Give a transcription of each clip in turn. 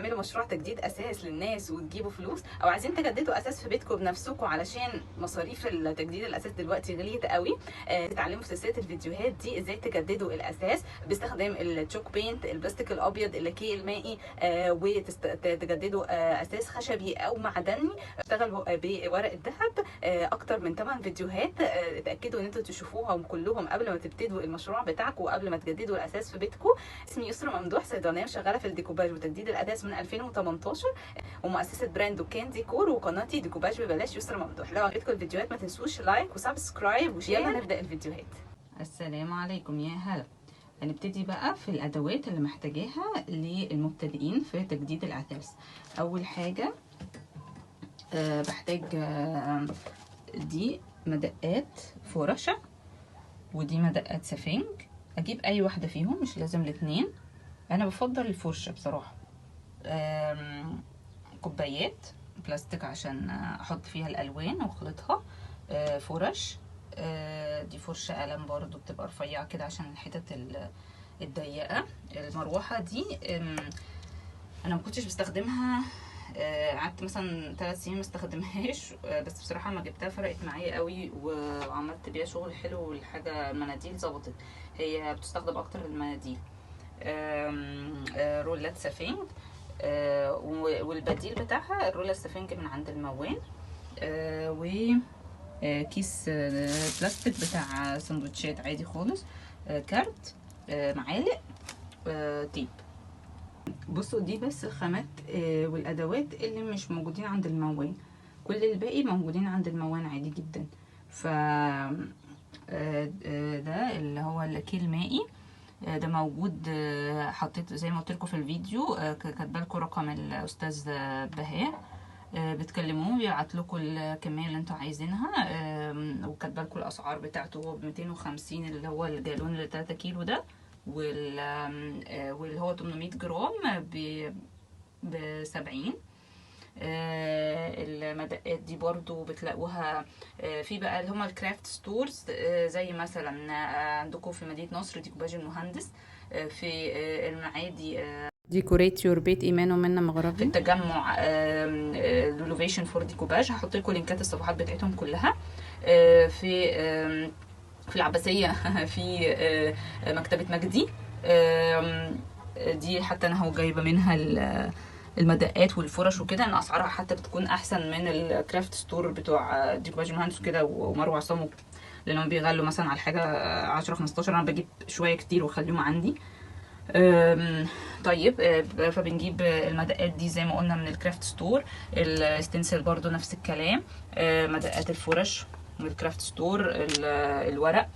تعملوا مشروع تجديد اساس للناس وتجيبوا فلوس، او عايزين تجددوا اساس في بيتكم بنفسكم علشان مصاريف تجديد الاساس دلوقتي غليت قوي، تتعلموا في سلسله الفيديوهات دي ازاي تجددوا الاساس باستخدام التشوك بينت، البلاستيك الابيض، اللاكيه المائي، وتجددوا اساس خشبي او معدني. اشتغلوا بورق الذهب. اكتر من 8 فيديوهات، اتاكدوا ان انتوا تشوفوهم كلهم قبل ما تبتدوا المشروع بتاعكم وقبل ما تجددوا الاساس في بيتكم. اسمي يسرا ممدوح، صيدلانيه شغاله في الديكوباج وتجديد الاثاث من 2018، ومؤسسه براند دكان ديكور، وقناتي ديكوباج ببلاش يسرا ممدوح. لو عجبتكم الفيديوهات ما تنسوش لايك وسبسكرايب وشير. يلا نبدا الفيديوهات. السلام عليكم، يا هلا. هنبتدي بقى في الادوات اللي محتاجاها للمبتدئين في تجديد الاثاث. اول حاجه بحتاج دي مدقات فرشه، ودي مدقات سفنج. اجيب اي واحده فيهم، مش لازم الاتنين، انا بفضل الفرشه بصراحه. كوبايات بلاستيك عشان احط فيها الالوان واخلطها. فرش، دي فرشه قلم برضو بتبقى رفيعه كده عشان الحتت الضيقه. المروحه دي انا ما كنتش بستخدمها، قعدت مثلا 3 سنين ما استخدمهاش، بس بصراحه ما جبتها فرقت معايا قوي وعملت بيها شغل حلو. والحاجه المناديل ظبطت، هي بتستخدم اكتر المناديل. رولات سفنج، والبديل بتاعها الرولة السفنج من عند الموان، وكيس بلاستيك بتاع سندوتشات عادي خالص، كارت، معالق، تيب. بصوا دي بس الخامات والادوات اللي مش موجودين عند الموان، كل الباقي موجودين عند الموان عادي جدا. ف ده اللي هو اللاكيه المائي، ده موجود. حطيت زي ما قلت لكم في الفيديو، كاتبه لكم رقم الاستاذ بهاء، بتكلموه بيبعت لكم الكميه اللي انتوا عايزينها، وكاتبه لكم الاسعار بتاعته ب 250 اللي هو الجالون اللي 3 كيلو ده، واللي هو 800 جرام ب 70. المدقات دي برضو بتلاقوها في بقى اللي هما الكرافت ستورز، زي مثلا عندكم في مدينة نصر ديكوباج المهندس، في المعادي ديكوريت يور بيت ايمان ومنى مغربي، في التجمع لولوفيشن فور ديكوباج. هحط لكم لينكات الصفحات بتاعتهم كلها. في العباسية في مكتبة مجدي، دي حتى انا هو جايبه منها المدقات والفرش وكده، ان اسعارها حتى بتكون احسن من الكرافت ستور بتوع ديكوباج مهندس وكده ومروه عصام، لانهم بيغلوا مثلا على حاجه 10 15. انا بجيب شويه كتير واخليهم عندي. طيب، فبنجيب المدقات دي زي ما قلنا من الكرافت ستور. الستنسل برضو نفس الكلام. مدقات الفرش من الكرافت ستور. الورق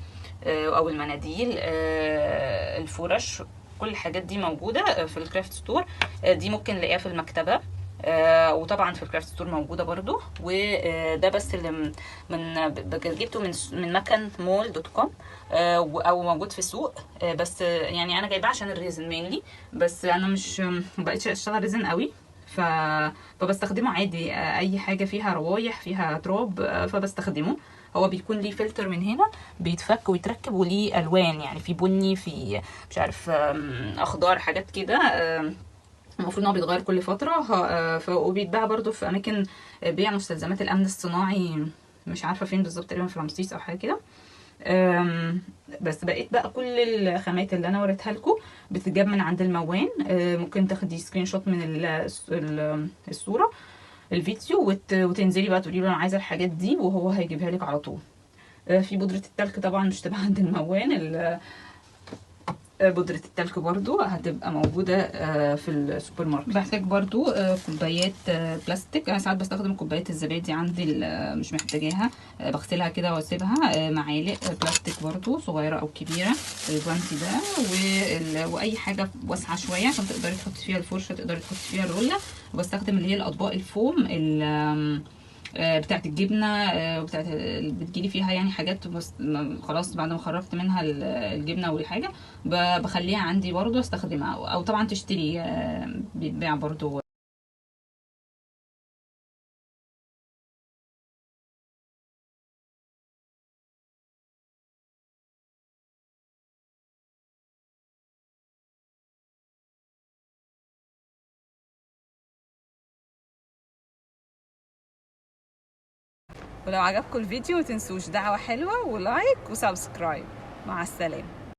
او المناديل، الفرش، كل الحاجات دي موجوده في الكرافت ستور. دي ممكن نلاقيها في المكتبه، وطبعا في الكرافت ستور موجوده برضو. وده بس اللي جبته من مكان مول دوت كوم، او موجود في السوق. بس يعني انا جايباه عشان الريزن مينلي، بس انا مش مبقتش اشتغل ريزن قوي، فبستخدمه عادي. اي حاجه فيها روايح فيها تراب فبستخدمه. هو بيكون ليه فلتر من هنا بيتفك ويتركب، وليه الوان، يعني في بني، في مش عارف اخضر، حاجات كده. المفروض ان هو بيتغير كل فتره، وبيتباع برضو في اماكن بيع مستلزمات الامن الصناعي، مش عارفه فين بالظبط، تقريبا في رمسيس او حاجه كده. بس بقيت بقى كل الخامات اللي انا وريتها لكم بتتجاب من عند الموان. ممكن تاخدي سكرين شوت من الصوره الفيديو، وتنزلي بقى تقولي له انا عايزه الحاجات دي، وهو هيجيبها لك على طول. في بودره التلك طبعا مش تبقى عند الموان. بودرة التلك برضو هتبقى موجودة في السوبر ماركت. بحتاج برضو كوبايات بلاستيك. انا ساعات بستخدم كوبايات الزبادي عندي مش محتاجاها، بغسلها كده واسيبها. معالق بلاستيك برضو صغيرة او كبيرة، الجوانتي ده، واي حاجة واسعة شوية عشان تقدري تحطي فيها الفرشة، تقدري تحطي فيها الرولة. وبستخدم اللي هي الاطباق الفوم بتاعت الجبنه، وبتاعت بتجيلي فيها يعني حاجات، بس خلاص بعد ما خرجت منها الجبنه والحاجه بخليها عندي برضو استخدمها، او طبعا تشتري، بيتباع برضو ولو عجبكم الفيديو متنسوش دعوة حلوة ولايك وسبسكرايب. مع السلامة.